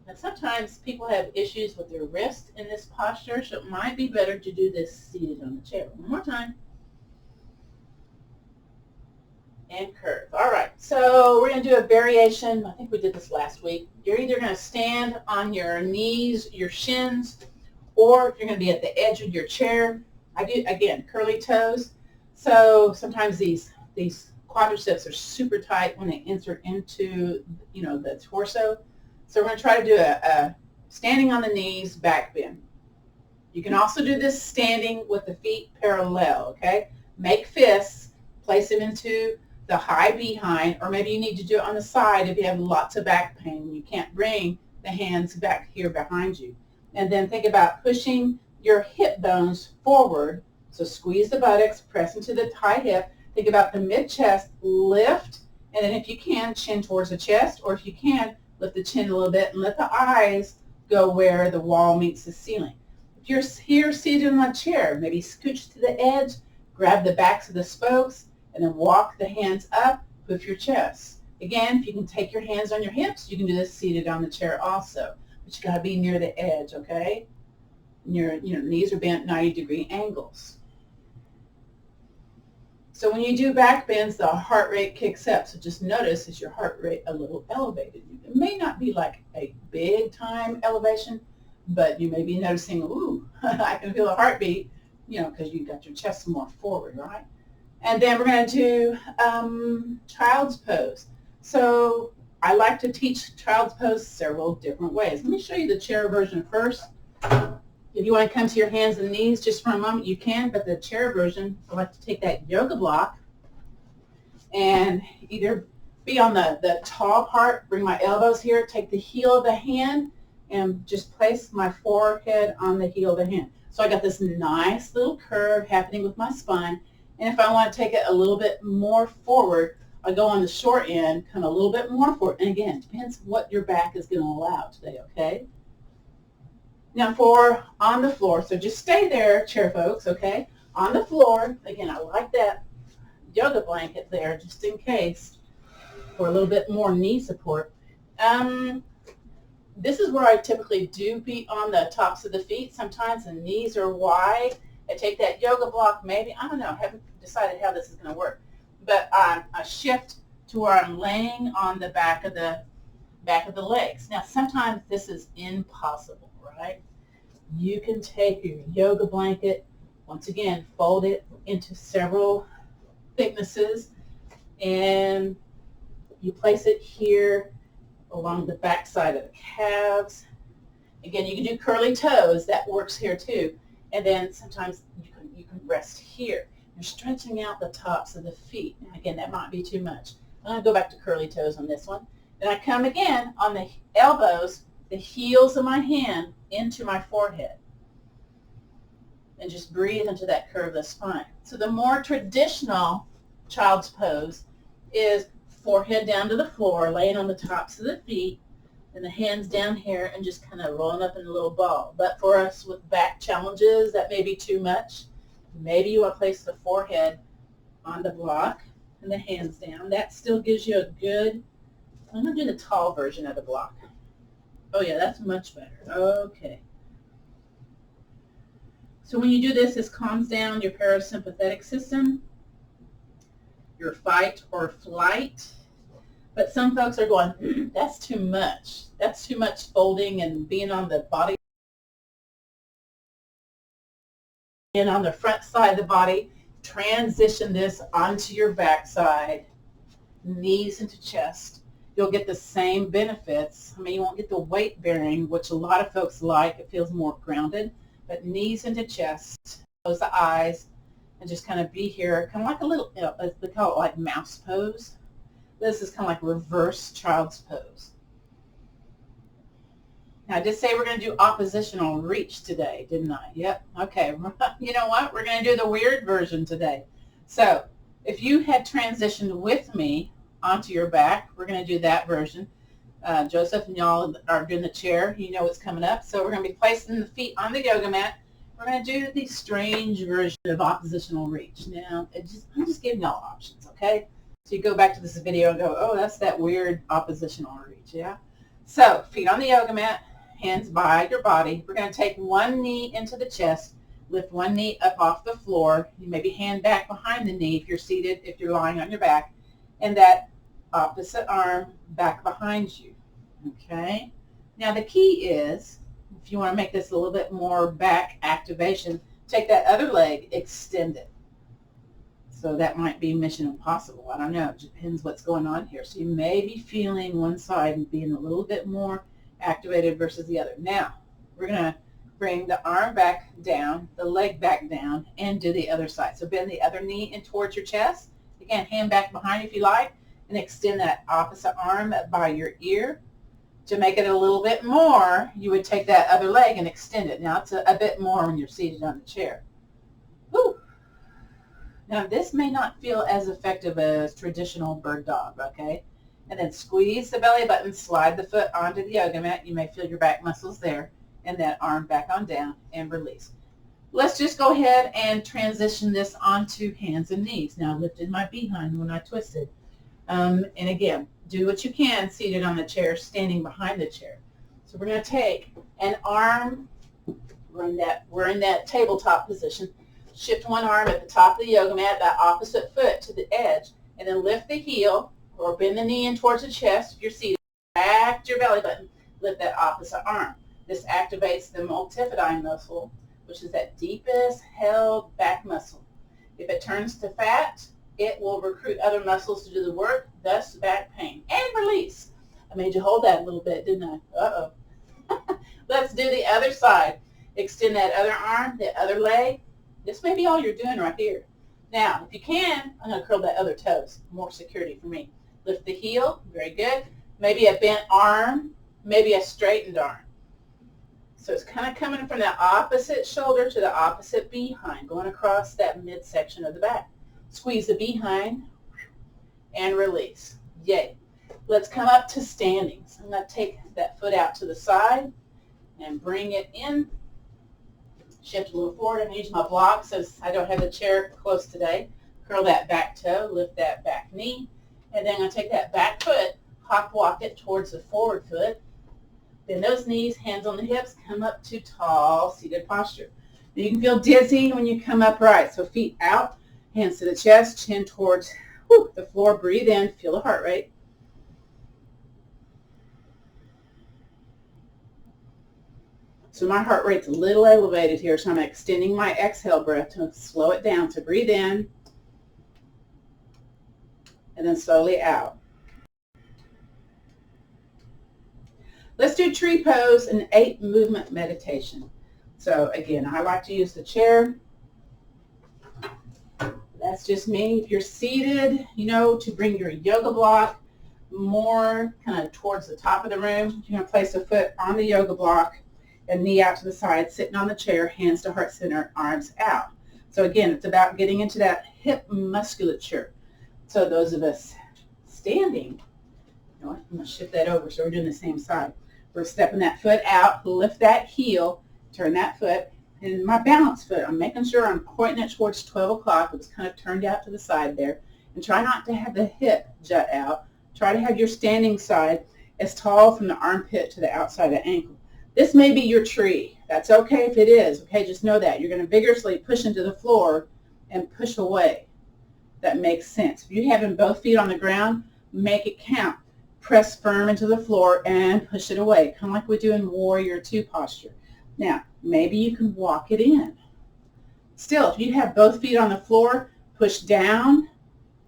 And sometimes people have issues with their wrist in this posture, so it might be better to do this seated on the chair. One more time. And curve. All right, so we're going to do a variation. I think we did this last week. You're either going to stand on your knees, your shins, or you're going to be at the edge of your chair. I do, again, curly toes. So sometimes these quadriceps are super tight when they insert into, the torso. So we're going to try to do a standing on the knees, back bend. You can also do this standing with the feet parallel, okay? Make fists, place them into the high behind, or maybe you need to do it on the side if you have lots of back pain. You can't bring the hands back here behind you. And then think about pushing your hip bones forward. So squeeze the buttocks, press into the high hip. Think about the mid-chest, lift, and then if you can, chin towards the chest, or if you can, lift the chin a little bit and let the eyes go where the wall meets the ceiling. If you're here seated in a chair, maybe scooch to the edge, grab the backs of the spokes, and then walk the hands up with your chest. Again, if you can take your hands on your hips, you can do this seated on the chair also. But you got to be near the edge, okay? Your knees are bent 90-degree angles. So when you do back bends, the heart rate kicks up. So just notice, is your heart rate a little elevated? It may not be like a big time elevation, but you may be noticing, ooh, I can feel a heartbeat, because you got your chest more forward, right? And then we're going to do child's pose. So I like to teach child's pose several different ways. Let me show you the chair version first. If you want to come to your hands and knees just for a moment, you can, but the chair version, I like to take that yoga block and either be on the tall part, bring my elbows here, take the heel of the hand, and just place my forehead on the heel of the hand. So I got this nice little curve happening with my spine. And if I want to take it a little bit more forward, I go on the short end, come a little bit more forward. And again, it depends what your back is going to allow today, okay? Now for on the floor, so just stay there, chair folks, okay? On the floor, again, I like that yoga blanket there just in case for a little bit more knee support. This is where I typically do be on the tops of the feet. Sometimes the knees are wide. I take that yoga block maybe, I don't know, I haven't decided how this is going to work. But I shift to where I'm laying on the back of the legs. Now sometimes this is impossible, right? You can take your yoga blanket, once again, fold it into several thicknesses, and you place it here along the back side of the calves. Again, you can do curly toes. That works here too. And then sometimes you can rest here. You're stretching out the tops of the feet. Now, again, that might be too much. I'm going to go back to curly toes on this one. Then I come again on the elbows, the heels of my hand into my forehead. And just breathe into that curve of the spine. So the more traditional child's pose is forehead down to the floor, laying on the tops of the feet, and the hands down here and just kind of rolling up in a little ball. But for us with back challenges, that may be too much. Maybe you want to place the forehead on the block and the hands down. That still gives you a good, I'm going to do the tall version of the block. Oh yeah, that's much better. Okay. So when you do this, this calms down your parasympathetic system, your fight or flight. But some folks are going, that's too much. That's too much folding and being on the body and on the front side of the body. Transition this onto your back side, knees into chest. You'll get the same benefits. I mean, you won't get the weight bearing, which a lot of folks like. It feels more grounded. But knees into chest, close the eyes, and just kind of be here, kind of like a little, they call it like mouse pose. This is kind of like reverse child's pose. Now, I did say we're going to do oppositional reach today, didn't I? Yep. Okay. You know what? We're going to do the weird version today. So if you had transitioned with me onto your back, we're going to do that version. Joseph and y'all are doing the chair. You know what's coming up. So we're going to be placing the feet on the yoga mat. We're going to do the strange version of oppositional reach. Now, I'm just giving y'all options, okay? So you go back to this video and go, oh, that's that weird oppositional reach, yeah? So feet on the yoga mat, hands by your body. We're going to take one knee into the chest, lift one knee up off the floor. You maybe hand back behind the knee if you're seated, if you're lying on your back, and that opposite arm back behind you, okay? Now the key is, if you want to make this a little bit more back activation, take that other leg, extend it. So that might be mission impossible. I don't know. It depends what's going on here. So you may be feeling one side and being a little bit more activated versus the other. Now, we're going to bring the arm back down, the leg back down, and do the other side. So bend the other knee in towards your chest. Again, hand back behind if you like, and extend that opposite arm by your ear. To make it a little bit more, you would take that other leg and extend it. Now it's a bit more when you're seated on the chair. Woo. Now this may not feel as effective as traditional bird dog, okay? And then squeeze the belly button, slide the foot onto the yoga mat. You may feel your back muscles there, and that arm back on down and release. Let's just go ahead and transition this onto hands and knees. Now I lifted my behind when I twisted. And again, do what you can seated on the chair, standing behind the chair. So we're going to take an arm, we're in that tabletop position, shift one arm at the top of the yoga mat, that opposite foot to the edge, and then lift the heel or bend the knee in towards the chest if you're seated. Back to your belly button, lift that opposite arm. This activates the multifidi muscle, which is that deepest held back muscle. If it turns to fat, it will recruit other muscles to do the work, thus back pain. And release. I made you hold that a little bit, didn't I? Uh-oh. Let's do the other side. Extend that other arm, the other leg. This may be all you're doing right here. Now, if you can, I'm going to curl that other toes. More security for me. Lift the heel. Very good. Maybe a bent arm, maybe a straightened arm. So it's kind of coming from the opposite shoulder to the opposite behind, going across that midsection of the back. Squeeze the behind and release. Yay. Let's come up to standing. So I'm going to take that foot out to the side and bring it in. Shift a little forward. I'm going to use my block since I don't have the chair close today. Curl that back toe, lift that back knee, and then I'm going to take that back foot, hop walk it towards the forward foot. Bend those knees, hands on the hips, come up to tall seated posture. Now you can feel dizzy when you come upright, so feet out. Hands to the chest, chin towards the floor. Breathe in, feel the heart rate. So my heart rate's a little elevated here, so I'm extending my exhale breath to slow it down. So breathe in, and then slowly out. Let's do tree pose and 8 movement meditation. So again, I like to use the chair. That's just me. If you're seated, to bring your yoga block more kind of towards the top of the room, you're going to place a foot on the yoga block and knee out to the side, sitting on the chair, hands to heart center, arms out. So again, it's about getting into that hip musculature. So those of us standing, I'm going to shift that over so we're doing the same side. We're stepping that foot out, lift that heel, turn that foot. And my balance foot, I'm making sure I'm pointing it towards 12 o'clock. It was kind of turned out to the side there. And try not to have the hip jut out. Try to have your standing side as tall from the armpit to the outside of the ankle. This may be your tree. That's okay if it is. Okay, just know that. You're going to vigorously push into the floor and push away. That makes sense. If you're having both feet on the ground, make it count. Press firm into the floor and push it away, kind of like we do in Warrior II posture. Now, maybe you can walk it in. Still, if you have both feet on the floor, push down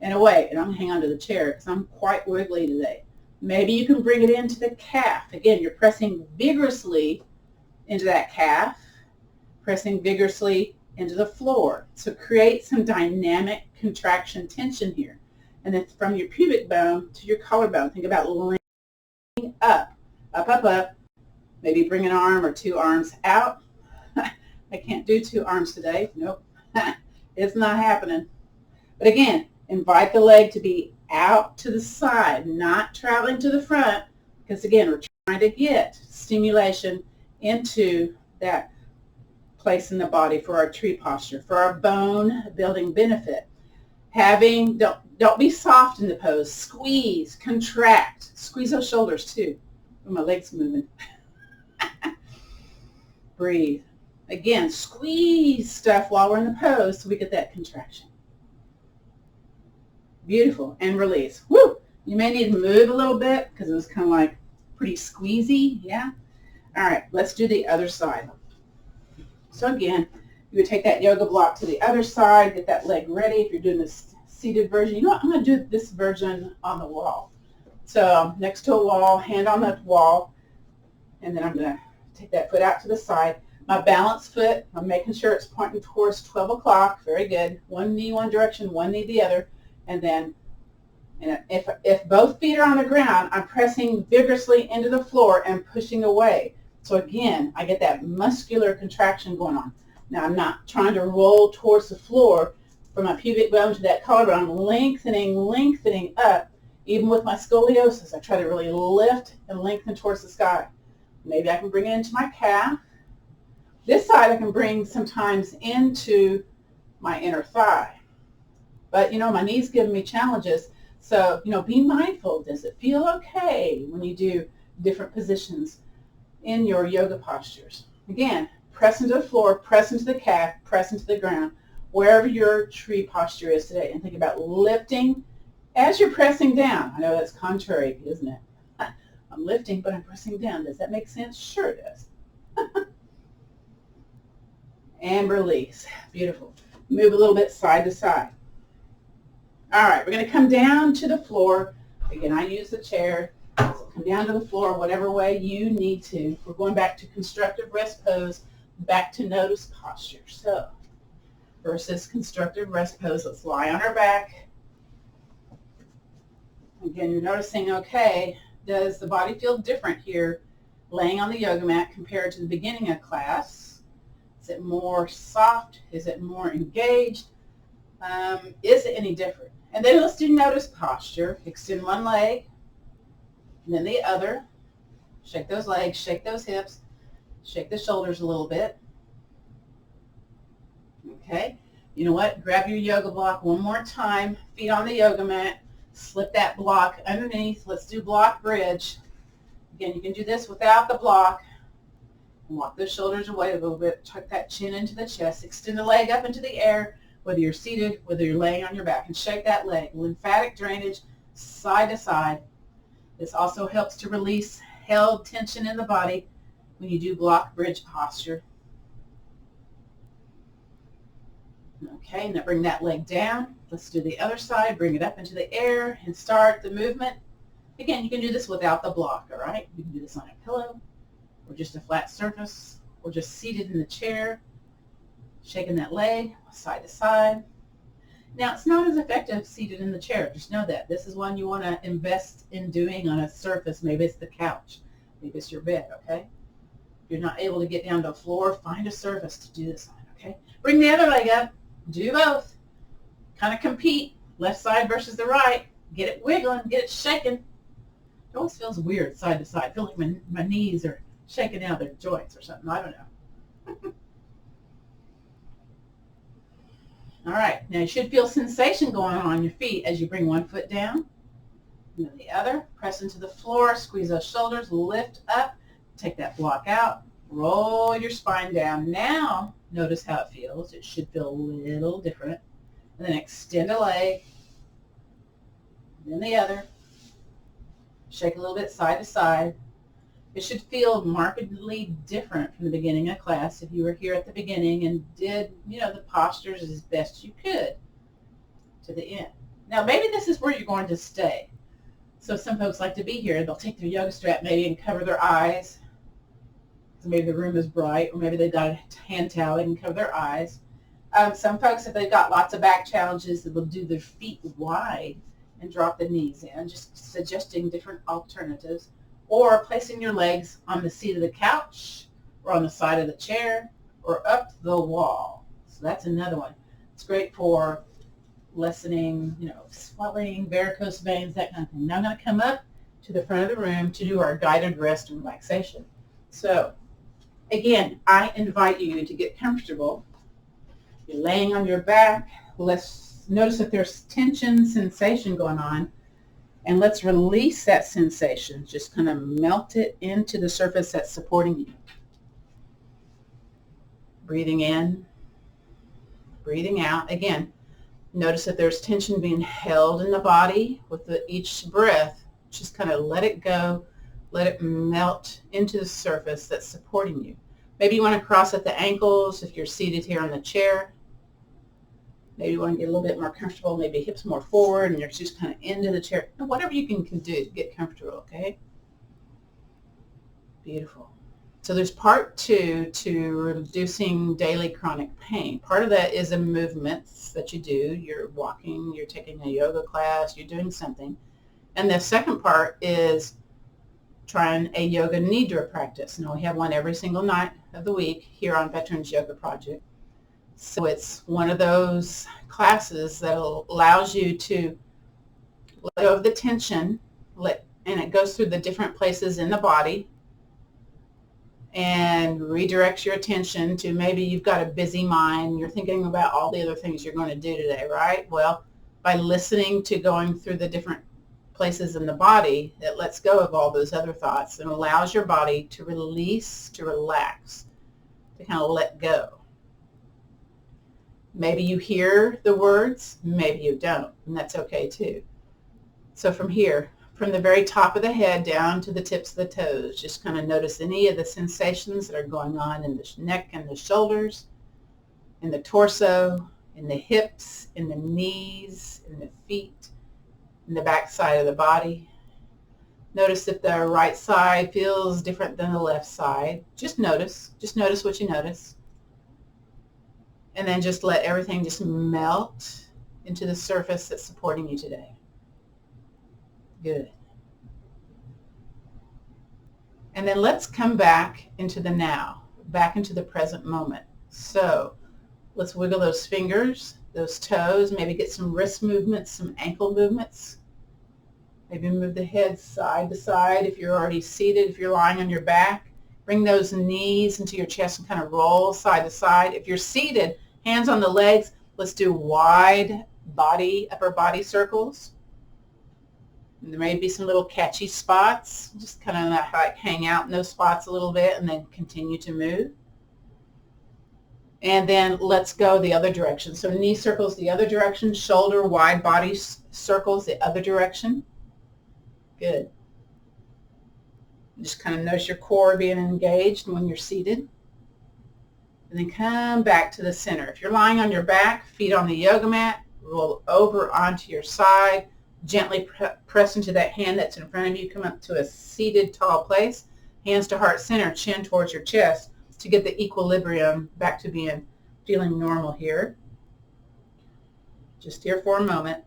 and away. And I'm going to hang on to the chair because I'm quite wiggly today. Maybe you can bring it into the calf. Again, you're pressing vigorously into that calf, pressing vigorously into the floor. So create some dynamic contraction tension here. And then from your pubic bone to your collarbone, think about leaning up, up, up, up. Maybe bring an arm or 2 arms out. I can't do 2 arms today. Nope. It's not happening. But again, invite the leg to be out to the side, not traveling to the front, because again, we're trying to get stimulation into that place in the body for our tree posture, for our bone building benefit. Don't be soft in the pose. Squeeze, contract. Squeeze those shoulders too. Oh, my leg's moving. Breathe. Again, squeeze stuff while we're in the pose so we get that contraction. Beautiful. And release. Woo! You may need to move a little bit because it was kind of like pretty squeezy. Yeah? All right, let's do the other side. So again, you would take that yoga block to the other side, get that leg ready. If you're doing this seated version, you know what? I'm going to do this version on the wall. So next to a wall, hand on the wall, and then I'm going to take that foot out to the side, My balanced foot, I'm making sure it's pointing towards 12 o'clock. Very good. One knee one direction, one knee the other. And then if both feet are on the ground, I'm pressing vigorously into the floor and pushing away. So again, I get that muscular contraction going on. Now I'm not trying to roll towards the floor from my pubic bone to that collarbone. I'm lengthening up. Even with my scoliosis, I try to really lift and lengthen towards the sky. Maybe I can bring it into my calf. This side I can bring sometimes into my inner thigh. But, my knee's giving me challenges. So, be mindful. Does it feel okay when you do different positions in your yoga postures? Again, press into the floor, press into the calf, press into the ground, wherever your tree posture is today. And think about lifting as you're pressing down. I know that's contrary, isn't it? I'm lifting, but I'm pressing down. Does that make sense? Sure it does. And release. Beautiful. Move a little bit side to side. All right, we're going to come down to the floor. Again, I use the chair. So come down to the floor whatever way you need to. We're going back to constructive rest pose, back to notice posture. So versus constructive rest pose, let's lie on our back. Again, you're noticing, okay, does the body feel different here laying on the yoga mat compared to the beginning of class? Is it more soft? Is it more engaged? Is it any different? And then let's do notice posture. Extend one leg, and then the other. Shake those legs, shake those hips, shake the shoulders a little bit. Okay, you know what? Grab your yoga block one more time. Feet on the yoga mat. Slip that block underneath. Let's do block bridge. Again, you can do this without the block. Walk those shoulders away a little bit. Tuck that chin into the chest. Extend the leg up into the air, whether you're seated, whether you're laying on your back, and shake that leg. Lymphatic drainage side to side. This also helps to release held tension in the body when you do block bridge posture. Okay, now bring that leg down. Let's do the other side. Bring it up into the air and start the movement. Again, you can do this without the block, all right? You can do this on a pillow or just a flat surface or just seated in the chair, shaking that leg side to side. Now, it's not as effective seated in the chair. Just know that. This is one you want to invest in doing on a surface. Maybe it's the couch. Maybe it's your bed, okay? If you're not able to get down to the floor, find a surface to do this on, okay? Bring the other leg up. Do both. Kind of compete. Left side versus the right. Get it wiggling. Get it shaking. It always feels weird side to side. I feel like my knees are shaking out their joints or something. I don't know. All right. Now you should feel sensation going on your feet as you bring one foot down and then the other. Press into the floor. Squeeze those shoulders. Lift up. Take that block out. Roll your spine down. Now notice how it feels. It should feel a little different. And then extend a leg. And then the other. Shake a little bit side to side. It should feel markedly different from the beginning of class if you were here at the beginning and did, the postures as best you could to the end. Now, maybe this is where you're going to stay. So some folks like to be here. They'll take their yoga strap maybe and cover their eyes. So maybe the room is bright, or maybe they've got a hand towel and cover their eyes. Some folks, if they've got lots of back challenges, they will do their feet wide and drop the knees in, just suggesting different alternatives. Or placing your legs on the seat of the couch or on the side of the chair or up the wall. So that's another one. It's great for lessening, swelling, varicose veins, that kind of thing. Now I'm going to come up to the front of the room to do our guided rest and relaxation. So again, I invite you to get comfortable. You're laying on your back. Let's notice if there's tension, sensation going on. And let's release that sensation. Just kind of melt it into the surface that's supporting you. Breathing in, breathing out. Again, notice that there's tension being held in the body with each breath. Just kind of let it go. Let it melt into the surface that's supporting you. Maybe you want to cross at the ankles if you're seated here on the chair. Maybe you want to get a little bit more comfortable, maybe hips more forward, and you're just kind of into the chair. Whatever you can do to get comfortable, okay? Beautiful. So there's part 2 to reducing daily chronic pain. Part of that is a movements that you do. You're walking, you're taking a yoga class, you're doing something. And the second part is trying a yoga nidra practice. Now we have one every single night of the week here on Veterans Yoga Project. So it's one of those classes that allows you to let go of the tension, and it goes through the different places in the body and redirects your attention to maybe you've got a busy mind, you're thinking about all the other things you're going to do today, right? Well, by listening to going through the different places in the body, it lets go of all those other thoughts and allows your body to release, to relax, to kind of let go. Maybe you hear the words, maybe you don't, and that's okay too. So from here, from the very top of the head down to the tips of the toes, just kind of notice any of the sensations that are going on in the neck and the shoulders, in the torso, in the hips, in the knees, in the feet, in the back side of the body. Notice if the right side feels different than the left side. Just notice what you notice. And then just let everything just melt into the surface that's supporting you today. Good. And then let's come back into the now, back into the present moment. So let's wiggle those fingers, those toes, maybe get some wrist movements, some ankle movements. Maybe move the head side to side if you're already seated. If you're lying on your back, bring those knees into your chest and kind of roll side to side. If you're seated, hands on the legs, let's do wide body, upper body circles. And there may be some little catchy spots. Just kind of like hang out in those spots a little bit and then continue to move. And then let's go the other direction. So knee circles the other direction, shoulder wide body circles the other direction. Good. Just kind of notice your core being engaged when you're seated. And then come back to the center. If you're lying on your back, feet on the yoga mat, roll over onto your side. Gently press into that hand that's in front of you. Come up to a seated tall place. Hands to heart center, chin towards your chest to get the equilibrium back to feeling normal here. Just here for a moment.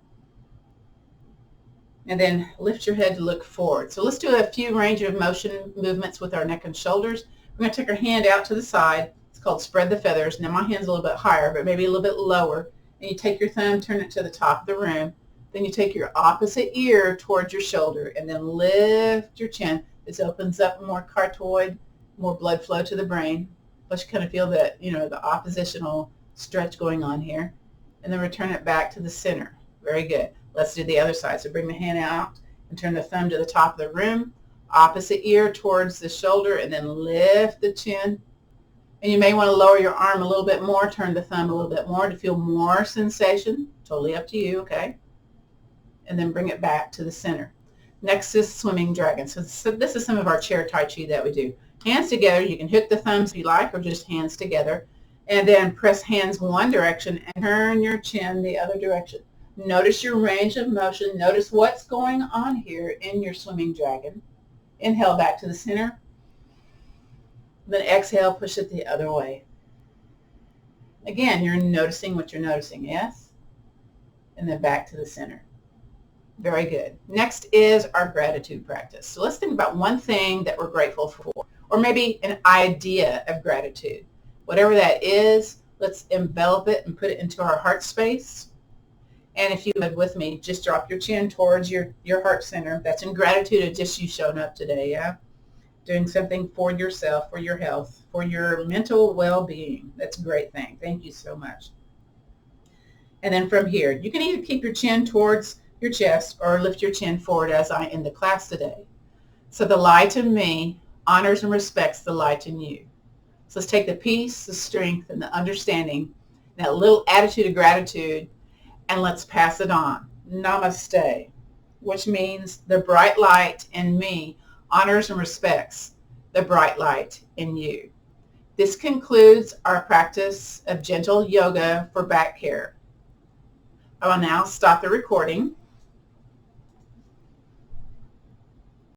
And then lift your head to look forward. So let's do a few range of motion movements with our neck and shoulders. We're going to take our hand out to the side. It's called spread the feathers. Now my hand's a little bit higher, but maybe a little bit lower. And you take your thumb, turn it to the top of the room. Then you take your opposite ear towards your shoulder and then lift your chin. This opens up more carotid, more blood flow to the brain. Plus you kind of feel that, the oppositional stretch going on here. And then return it back to the center. Very good. Let's do the other side. So bring the hand out and turn the thumb to the top of the room. Opposite ear towards the shoulder and then lift the chin. And you may want to lower your arm a little bit more, turn the thumb a little bit more to feel more sensation. Totally up to you, okay? And then bring it back to the center. Next is swimming dragon. So this is some of our chair tai chi that we do. Hands together. You can hit the thumbs if you like or just hands together. And then press hands one direction and turn your chin the other direction. Notice your range of motion. Notice what's going on here in your swimming dragon. Inhale back to the center. Then exhale, push it the other way. Again, you're noticing what you're noticing, yes? And then back to the center. Very good. Next is our gratitude practice. So let's think about one thing that we're grateful for, or maybe an idea of gratitude. Whatever that is, let's envelop it and put it into our heart space. And if you would with me, just drop your chin towards your heart center. That's in gratitude of just you showing up today, yeah? Doing something for yourself, for your health, for your mental well-being. That's a great thing. Thank you so much. And then from here, you can either keep your chin towards your chest or lift your chin forward as I end the class today. So the light in me honors and respects the light in you. So let's take the peace, the strength, and the understanding, that little attitude of gratitude, and let's pass it on. Namaste, which means the bright light in me honors and respects the bright light in you. This concludes our practice of gentle yoga for back care. I will now stop the recording.